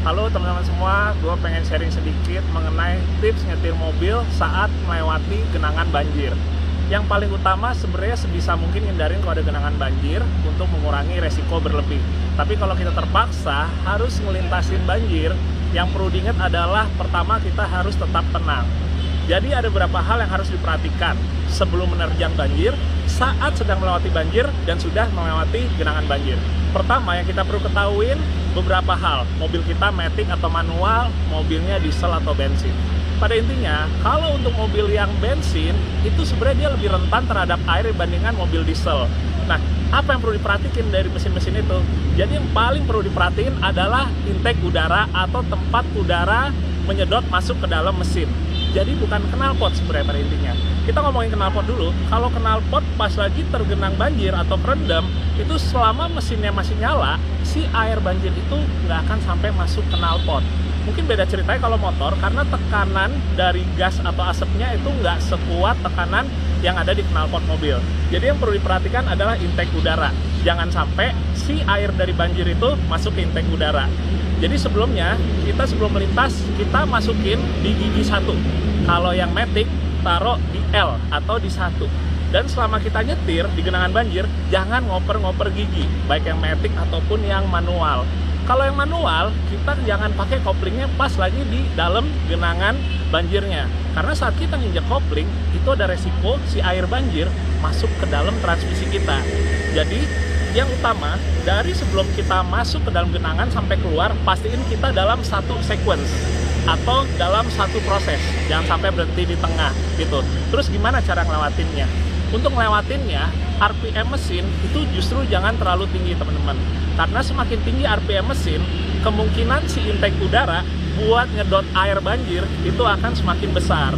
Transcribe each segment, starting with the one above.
Halo teman-teman semua, gue pengen sharing sedikit mengenai tips nyetir mobil saat melewati genangan banjir. Yang paling utama sebenarnya sebisa mungkin hindarin kalau ada genangan banjir untuk mengurangi resiko berlebih. Tapi kalau kita terpaksa harus melintasin banjir, yang perlu diingat adalah pertama kita harus tetap tenang. Jadi ada beberapa hal yang harus diperhatikan sebelum menerjang banjir, saat sedang melewati banjir, dan sudah melewati genangan banjir. Pertama yang kita perlu ketahuin beberapa hal, mobil kita matic atau manual, mobilnya diesel atau bensin. Pada intinya, kalau untuk mobil yang bensin, itu sebenarnya dia lebih rentan terhadap air dibandingkan mobil diesel. Nah, apa yang perlu diperhatikan dari mesin-mesin itu? Jadi yang paling perlu diperhatiin adalah intake udara atau tempat udara menyedot masuk ke dalam mesin. Jadi bukan knalpot sebenarnya pada intinya. Kita ngomongin knalpot dulu. Kalau knalpot pas lagi tergenang banjir atau kerendam, itu selama mesinnya masih nyala, si air banjir itu nggak akan sampai masuk knalpot. Mungkin beda ceritanya kalau motor, karena tekanan dari gas atau asapnya itu nggak sekuat tekanan yang ada di knalpot mobil. Jadi yang perlu diperhatikan adalah intake udara. Jangan sampai si air dari banjir itu masuk ke intake udara. Jadi sebelumnya, kita sebelum melintas, kita masukin di gigi 1. Kalau yang matic, taruh di L atau di 1. Dan selama kita nyetir di genangan banjir, jangan ngoper-ngoper gigi, baik yang matic ataupun yang manual. Kalau yang manual, kita jangan pakai koplingnya pas lagi di dalam genangan banjirnya. Karena saat kita nginjek kopling, itu ada resiko si air banjir masuk ke dalam transmisi kita. Jadi, yang utama, dari sebelum kita masuk ke dalam genangan sampai keluar, pastiin kita dalam satu sequence atau dalam satu proses. Jangan sampai berhenti di tengah gitu. Terus gimana cara ngelewatinnya? Untuk ngelewatinnya, RPM mesin itu justru jangan terlalu tinggi teman-teman. Karena semakin tinggi RPM mesin, kemungkinan si intake udara buat ngedot air banjir itu akan semakin besar.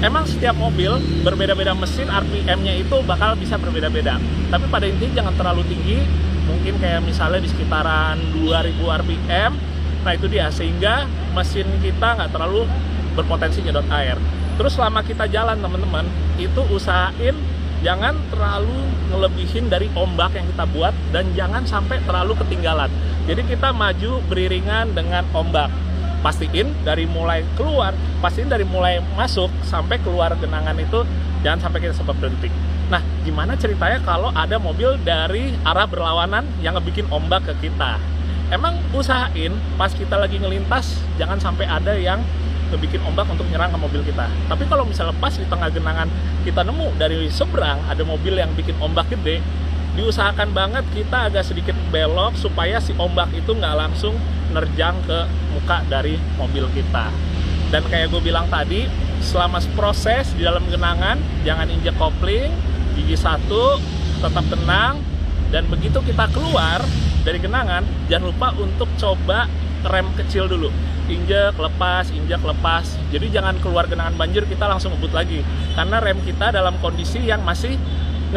Emang setiap mobil berbeda-beda mesin, RPM-nya itu bakal bisa berbeda-beda. Tapi pada intinya jangan terlalu tinggi, mungkin kayak misalnya di sekitaran 2000 RPM. Nah itu dia, sehingga mesin kita nggak terlalu berpotensi nyedot air. Terus selama kita jalan teman-teman, itu usahain jangan terlalu ngelebihin dari ombak yang kita buat, dan jangan sampai terlalu ketinggalan. Jadi kita maju beriringan dengan ombak. Pastiin dari mulai keluar, pastiin dari mulai masuk sampai keluar genangan itu jangan sampai kita sempat berhenti. Nah, gimana ceritanya kalau ada mobil dari arah berlawanan yang ngebikin ombak ke kita? Emang usahain pas kita lagi ngelintas jangan sampai ada yang ngebikin ombak untuk nyerang ke mobil kita. Tapi kalau misalnya pas di tengah genangan kita nemu dari seberang ada mobil yang bikin ombak gede, diusahakan banget kita agak sedikit belok supaya si ombak itu nggak langsung nerjang ke muka dari mobil kita. Dan kayak gue bilang tadi, selama proses di dalam genangan jangan injek kopling, gigi 1, tetap tenang, dan begitu kita keluar dari genangan jangan lupa untuk coba rem kecil dulu, injek lepas, injek lepas. Jadi jangan keluar genangan banjir kita langsung ngebut lagi, karena rem kita dalam kondisi yang masih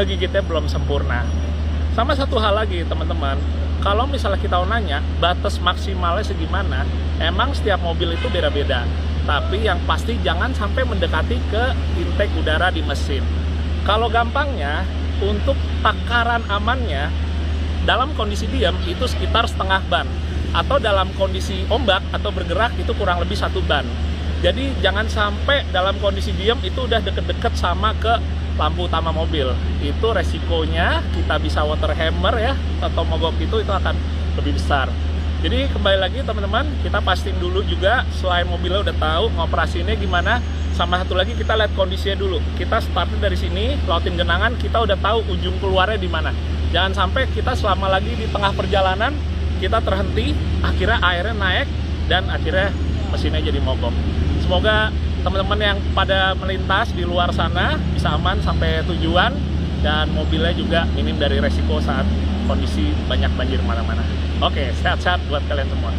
ngegigitnya belum sempurna. Sama satu hal lagi teman-teman, kalau misalnya kita mau nanya batas maksimalnya segimana, emang setiap mobil itu beda-beda. Tapi yang pasti jangan sampai mendekati ke intake udara di mesin. Kalau gampangnya, untuk takaran amannya, dalam kondisi diam itu sekitar setengah ban. Atau dalam kondisi ombak atau bergerak itu kurang lebih 1 ban. Jadi jangan sampai dalam kondisi diam itu udah deket-deket sama ke lampu utama mobil. Itu resikonya kita bisa water hammer ya, atau mogok itu akan lebih besar. Jadi kembali lagi teman-teman, kita pastiin dulu juga selain mobilnya udah tahu ngoperasinnya gimana, sama satu lagi kita lihat kondisinya dulu. Kita startin dari sini, lautin genangan, kita udah tahu ujung keluarnya di mana. Jangan sampai kita selama lagi di tengah perjalanan kita terhenti, akhirnya airnya naik dan akhirnya mesinnya jadi mogok. Semoga teman-teman yang pada melintas di luar sana bisa aman sampai tujuan, dan mobilnya juga minim dari resiko saat kondisi banyak banjir mana-mana. Oke, sehat-sehat buat kalian semua.